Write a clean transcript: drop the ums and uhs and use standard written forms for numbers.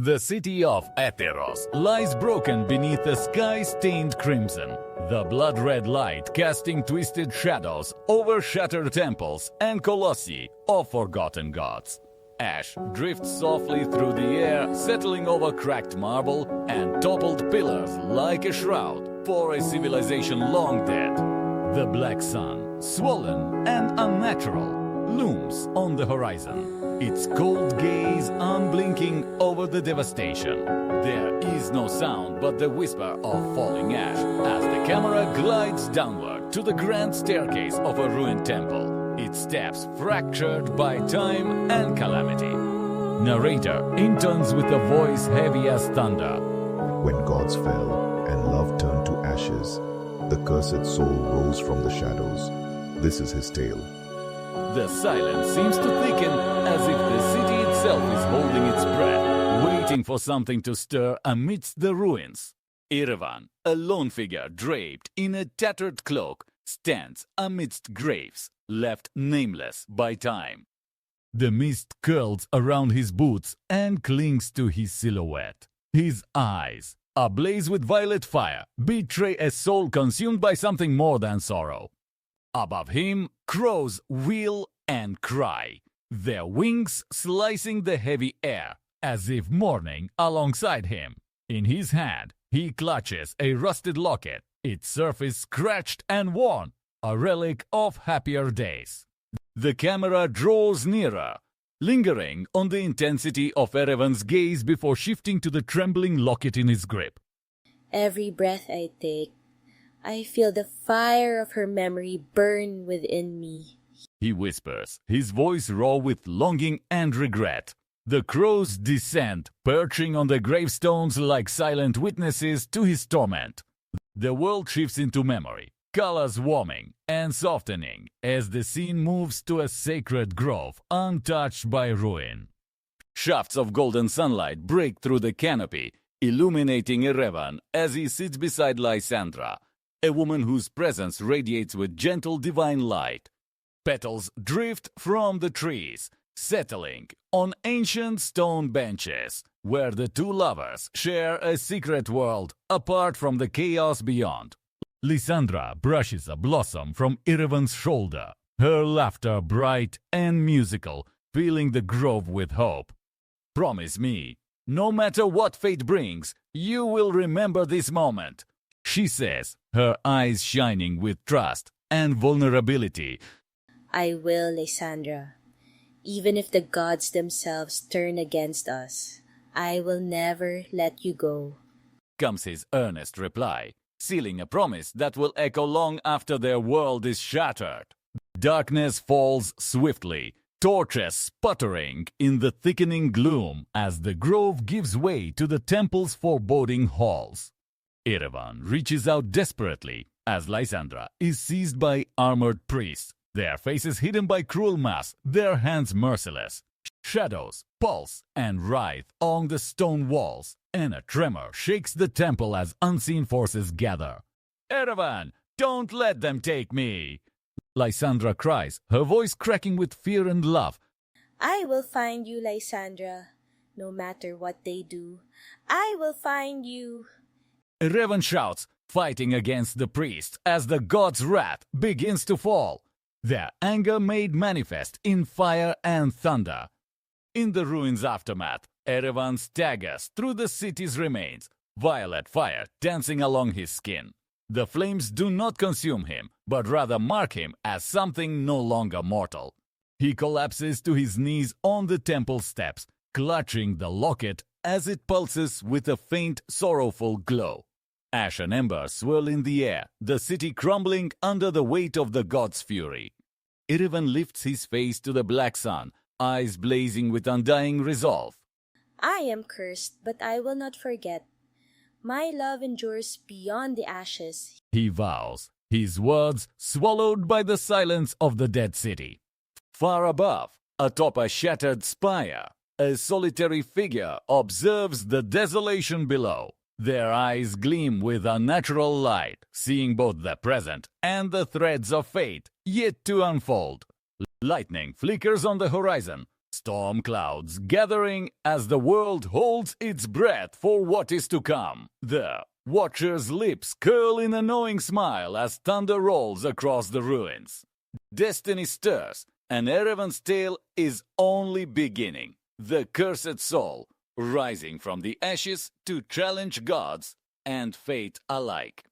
The city of Atheros lies broken beneath a sky stained crimson, the blood-red light casting twisted shadows over shattered temples and colossi of forgotten gods. Ash drifts softly through the air, settling over cracked marble and toppled pillars like a shroud for a civilization long dead. The black sun, swollen and unnatural, looms on the horizon, its cold gaze unblinking over the devastation. There is no sound but the whisper of falling ash as the camera glides downward to the grand staircase of a ruined temple, its steps fractured by time and calamity. Narrator intones with a voice heavy as thunder. When gods fell and love turned to ashes, the cursed soul rose from the shadows. This is his tale. The silence seems to thicken as if the city itself is holding its breath, waiting for something to stir amidst the ruins. Erevan, a lone figure draped in a tattered cloak, stands amidst graves, left nameless by time. The mist curls around his boots and clings to his silhouette. His eyes, ablaze with violet fire, betray a soul consumed by something more than sorrow. Above him, crows wheel and cry, their wings slicing the heavy air, as if mourning alongside him. In his hand, he clutches a rusted locket, its surface scratched and worn, a relic of happier days. The camera draws nearer, lingering on the intensity of Erevan's gaze before shifting to the trembling locket in his grip. Every breath I take, I feel the fire of her memory burn within me. He whispers, his voice raw with longing and regret. The crows descend, perching on the gravestones like silent witnesses to his torment. The world shifts into memory, colors warming and softening as the scene moves to a sacred grove untouched by ruin. Shafts of golden sunlight break through the canopy, illuminating Erevan as he sits beside Lysandra, a woman whose presence radiates with gentle divine light. Petals drift from the trees, settling on ancient stone benches, where the two lovers share a secret world apart from the chaos beyond. Lysandra brushes a blossom from Erevan's shoulder, her laughter bright and musical, filling the grove with hope. Promise me, no matter what fate brings, you will remember this moment, she says, her eyes shining with trust and vulnerability. I will, Lysandra. Even if the gods themselves turn against us, I will never let you go, comes his earnest reply, sealing a promise that will echo long after their world is shattered. Darkness falls swiftly, torches sputtering in the thickening gloom as the grove gives way to the temple's foreboding halls. Erevan reaches out desperately as Lysandra is seized by armored priests, their faces hidden by cruel masks, their hands merciless. Shadows pulse and writhe on the stone walls, and a tremor shakes the temple as unseen forces gather. Erevan, don't let them take me! Lysandra cries, her voice cracking with fear and love. I will find you, Lysandra. No matter what they do, I will find you. Erevan shouts, fighting against the priests as the god's wrath begins to fall, their anger made manifest in fire and thunder. In the ruins' aftermath, Erevan staggers through the city's remains, violet fire dancing along his skin. The flames do not consume him, but rather mark him as something no longer mortal. He collapses to his knees on the temple steps, clutching the locket as it pulses with a faint, sorrowful glow. Ash and ember swirl in the air, the city crumbling under the weight of the god's fury. Erevan lifts his face to the black sun, eyes blazing with undying resolve. I am cursed, but I will not forget. My love endures beyond the ashes, he vows, his words swallowed by the silence of the dead city. Far above, atop a shattered spire, a solitary figure observes the desolation below. Their eyes gleam with unnatural light, seeing both the present and the threads of fate yet to unfold. Lightning flickers on the horizon, Storm clouds gathering as the world holds its breath for what is to come. The watcher's lips curl in a knowing smile as thunder rolls across the ruins. Destiny stirs, and Erevan's tale is only beginning. The cursed soul, rising from the ashes to challenge gods and fate alike.